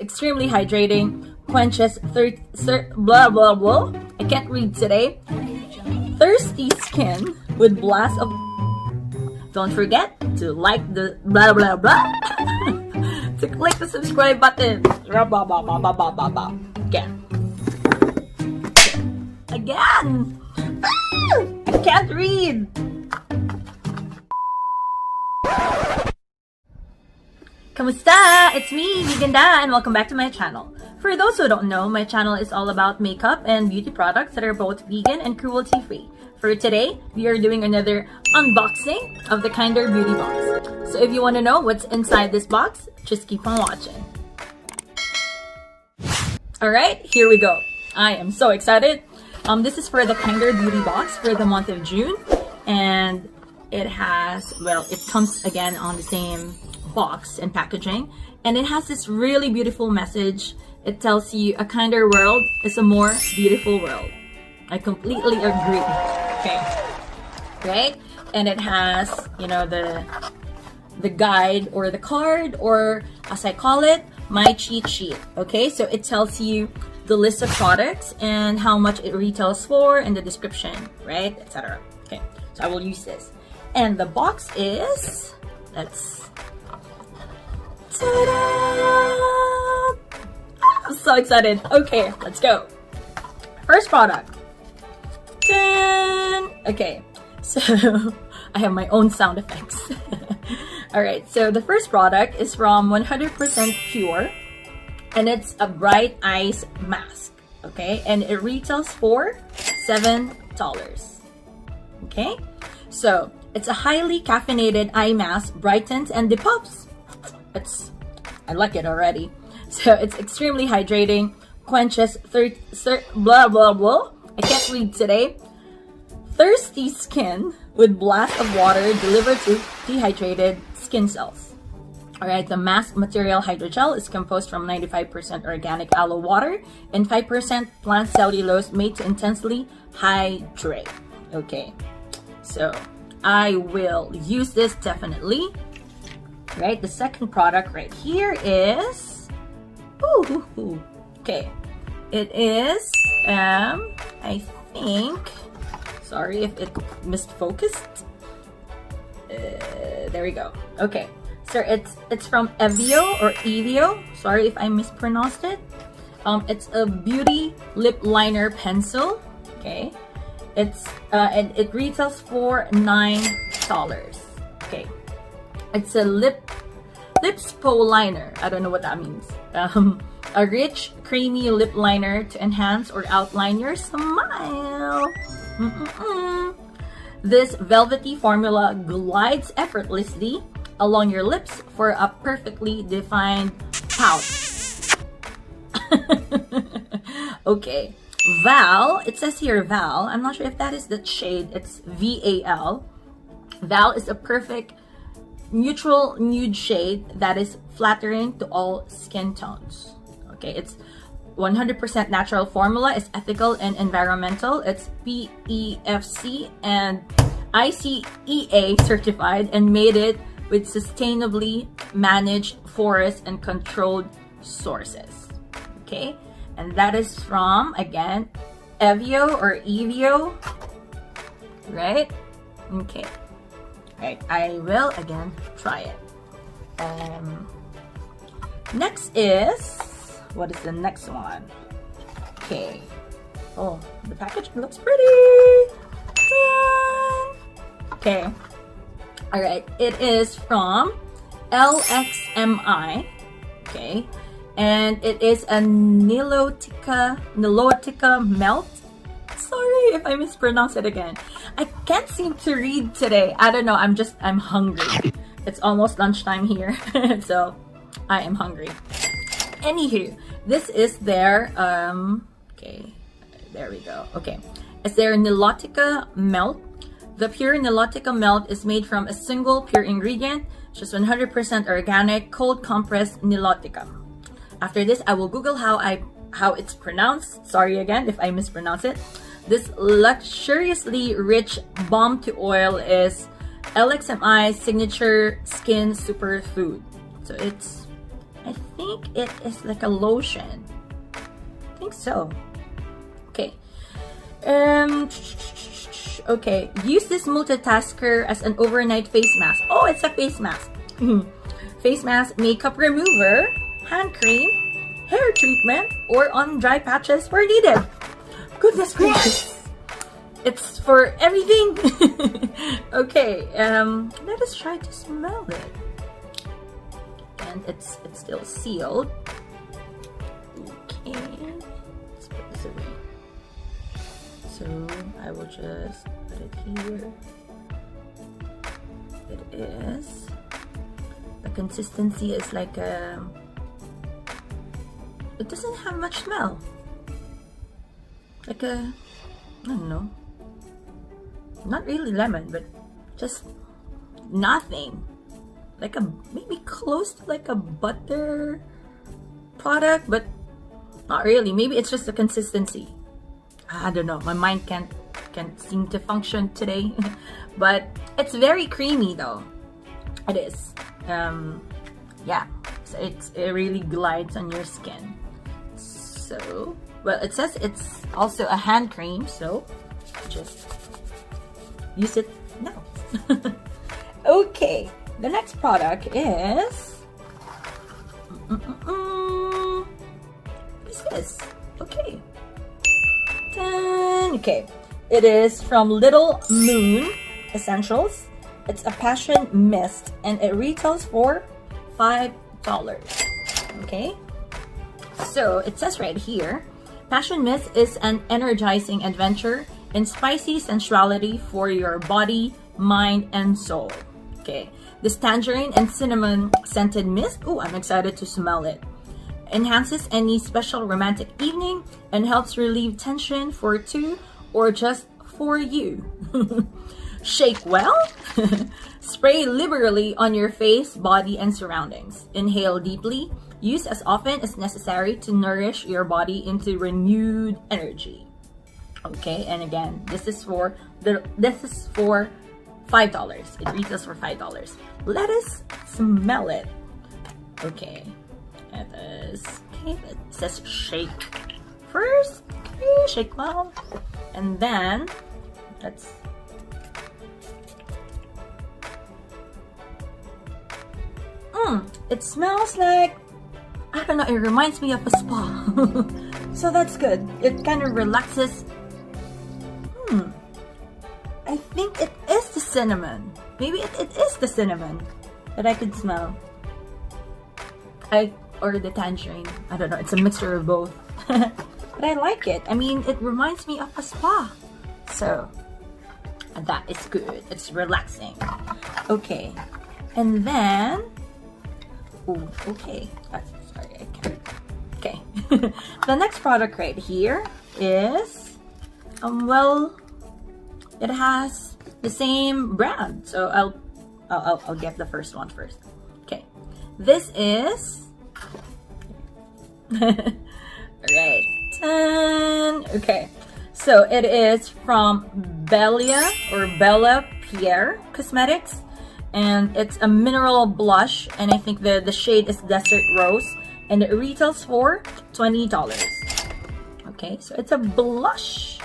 extremely hydrating, quenches blah blah blah. I can't read today. Thirsty skin with blast of. Don't forget to like the blah blah blah. To click the subscribe button. Again. I can't read. Kamusta? It's me, Veganda, and welcome back to my channel. For those who don't know, my channel is all about makeup and beauty products that are both vegan and cruelty-free. For today, we are doing another unboxing of the Kinder Beauty box. So if you want to know what's inside this box, just keep on watching. Alright, here we go. I am so excited. This is for the Kinder Beauty box for the month of June. And it has, well, it comes again on the same box and packaging, and it has this really beautiful message. It tells you a kinder world is a more beautiful world. I completely agree. Okay, right? And it has, you know, the guide or the card, or as I call it, my cheat sheet. Okay, so it tells you the list of products and how much it retails for and the description, right, etc. Okay, so I will use this, and the box is, ta-da! I'm so excited. Okay, let's go. First product. Dun! Okay, so I have my own sound effects. Alright, so the first product is from 100% Pure, and it's a bright eyes mask. Okay, and it retails for $7. Okay, so it's a highly caffeinated eye mask, brightens and depuffs. I like it already. So it's extremely hydrating, quenches blah blah blah. I can't read today. Thirsty skin with blast of water delivered to dehydrated skin cells. Alright, the mask material hydrogel is composed from 95% organic aloe water and 5% plant cellulose made to intensely hydrate. Okay, so I will use this definitely. Right, the second product right here is, okay, it is, I think, sorry if it misfocused, there we go. Okay, so it's from Evio or Evio, sorry if I mispronounced it. It's a beauty lip liner pencil. Okay, it's and it retails for $9. Okay, it's a lipspo liner. I don't know what that means. A rich, creamy lip liner to enhance or outline your smile. This velvety formula glides effortlessly along your lips for a perfectly defined pout. Okay, Val. It says here Val. I'm not sure if that is the shade. It's VAL. Val is a perfect neutral nude shade that is flattering to all skin tones. Okay, it's 100% natural formula. It's ethical and environmental. It's PEFC and ICEA certified and made it with sustainably managed forests and controlled sources. Okay, and that is from, again, Evio or Evio, right? Okay. Right, I will again try it. Next is, what is the next one? Okay. Oh, the packaging looks pretty. Okay. All right, it is from LXMI. Okay, and it is a Nilotica melt. Sorry if I mispronounce it again. I can't seem to read today. I don't know. I'm hungry. It's almost lunchtime here. So I am hungry. Anywho, this is their, okay, there we go. Okay, it's their Nilotica melt. The pure Nilotica melt is made from a single pure ingredient, just 100% organic, cold compressed Nilotica. After this, I will Google how it's pronounced. Sorry again if I mispronounce it. This luxuriously rich balm to oil is LXMI's signature skin superfood. So it's I think it is like a lotion. I think so. Okay. Okay. Use this multitasker as an overnight face mask. Oh, it's a face mask. Face mask, makeup remover, hand cream, hair treatment, or on dry patches where needed. Goodness gracious. It's for everything. Okay, let us try to smell it. And it's still sealed. Okay, let's put this away. So I will just put it here. It is. The consistency is like a. It doesn't have much smell. Like a, I don't know. Not really lemon, but just nothing. Like a, maybe close to like a butter product, but not really. Maybe it's just the consistency. I don't know. My mind can't seem to function today. But it's very creamy though. It is. Yeah. So it really glides on your skin. So, well, it says it's also a hand cream, so just use it now. Okay, the next product is what's this? Okay. Dun. Okay, it is from Little Moon Essentials. It's a passion mist and it retails for $5. Okay, so it says right here, passion mist is an energizing adventure in spicy sensuality for your body, mind, and soul. Okay, this tangerine and cinnamon scented mist, oh, I'm excited to smell it, enhances any special romantic evening and helps relieve tension for two or just for you. Shake well. Spray liberally on your face, body, and surroundings. Inhale deeply. Use as often as necessary to nourish your body into renewed energy. Okay, and again, this is for $5. It retails for $5. Let us smell it. Okay, it is. Okay, it says shake first. Okay, shake well, and then let's. It smells like, I don't know, it reminds me of a spa. So that's good. It kind of relaxes. I think it is the cinnamon. Maybe it is the cinnamon that I could smell. Or the tangerine. I don't know. It's a mixture of both. But I like it. I mean, it reminds me of a spa. So that is good. It's relaxing. Okay. And then, oh, okay. Sorry, I can't. Okay. The next product right here is, well, it has the same brand. So I'll get the first one first. Okay. This is, alright. Okay. So it is from Bella Pierre Cosmetics. And it's a mineral blush, and I think the shade is Desert Rose, and it retails for $20. Okay, so it's a blush,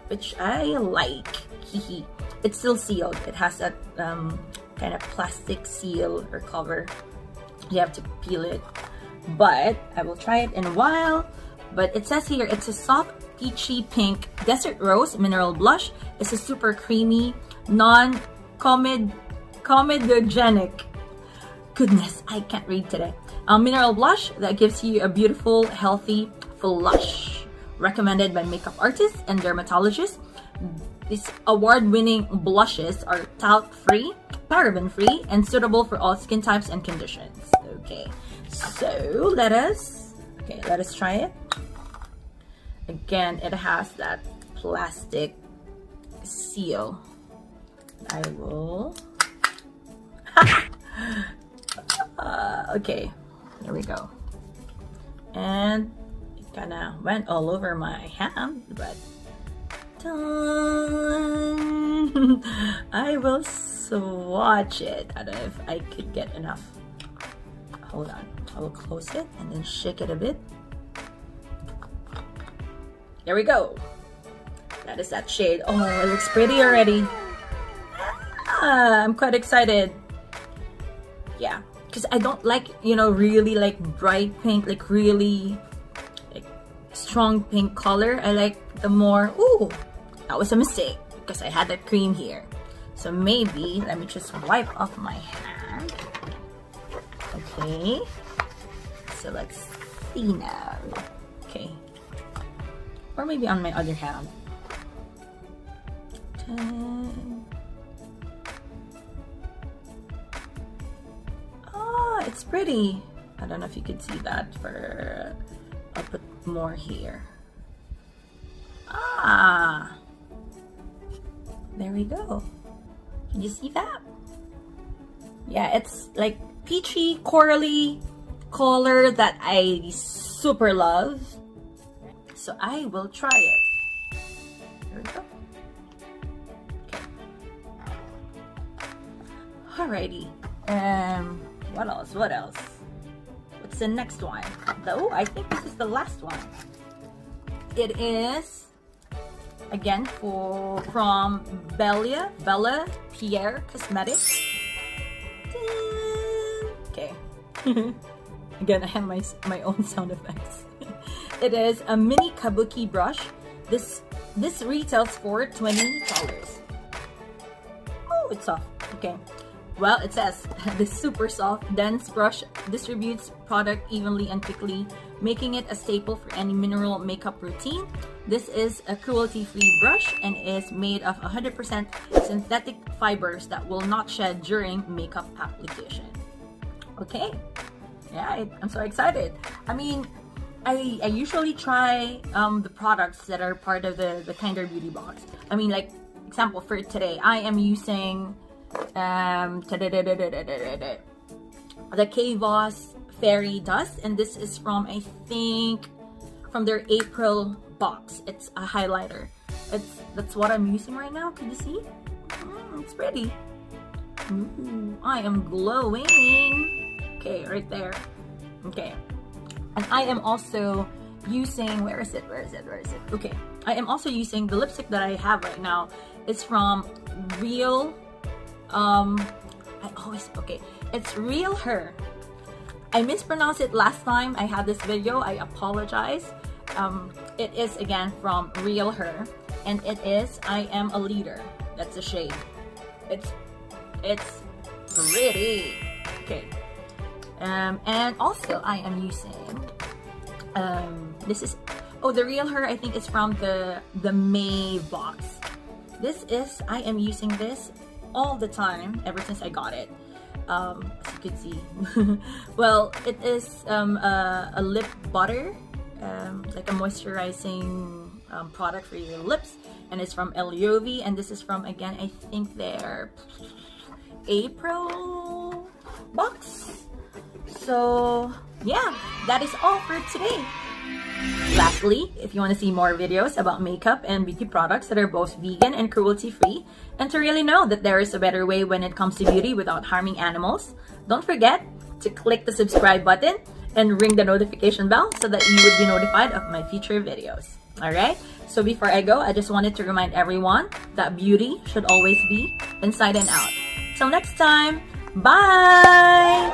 which I like. It's still sealed. It has that kind of plastic seal or cover. You have to peel it, but I will try it in a while. But it says here it's a soft peachy pink Desert Rose mineral blush. It's a super creamy, comedogenic, goodness, I can't read today, mineral blush that gives you a beautiful, healthy flush. Recommended by makeup artists and dermatologists. These award-winning blushes are talc-free, paraben-free, and suitable for all skin types and conditions. Okay, so let us try it. Again, it has that plastic seal. I will. Okay, here we go. And it kind of went all over my hand, but I will swatch it. I don't know if I could get enough. Hold on. I will close it and then shake it a bit. There we go. That is that shade. Oh, it looks pretty already. I'm quite excited. Yeah, because I don't like, you know, really like bright pink, like really like strong pink color. I like the more, ooh, that was a mistake because I had that cream here. So maybe, let me just wipe off my hand. Okay, so let's see now. Okay, or maybe on my other hand. Ah, it's pretty. I don't know if you could see that. I'll put more here. Ah, there we go. Can you see that? Yeah, it's like peachy, corally color that I super love. So I will try it. Here we go. Okay. Alrighty. What else? What else? What's the next one? Oh, I think this is the last one. It is again from Bella Pierre Cosmetics. Okay. Again, I have my own sound effects. It is a mini kabuki brush. This retails for $20. Oh, it's soft. Okay. Well, it says this super soft, dense brush distributes product evenly and quickly, making it a staple for any mineral makeup routine. This is a cruelty-free brush and is made of 100% synthetic fibers that will not shed during makeup application. Okay, yeah, I'm so excited. I mean, I usually try the products that are part of the Kinder Beauty box. I mean, like, example for today, I am using the K-Voss Fairy Dust, and this is from, I think, from their April box. It's a highlighter. That's what I'm using right now. Can you see? It's pretty. Ooh, I am glowing. Okay, right there. Okay, and I am also using, where is it? Okay, I am also using the lipstick that I have right now. It's from Real. It's Real Her. I mispronounced it last time I had this video. I apologize. It is again from Real Her, and it is I Am a Leader. That's the shade. It's pretty. Okay. And also I am using this is the Real Her. I think it's from the May box. This is, I am using this all the time ever since I got it. As you can see. Well, it is a lip butter, like a moisturizing product for your lips, and it's from Eliovi, and this is from, again, I think their April box. So yeah, that is all for today. Lastly, if you want to see more videos about makeup and beauty products that are both vegan and cruelty-free, and to really know that there is a better way when it comes to beauty without harming animals, don't forget to click the subscribe button and ring the notification bell so that you would be notified of my future videos. Alright, so before I go, I just wanted to remind everyone that beauty should always be inside and out. Till next time, bye!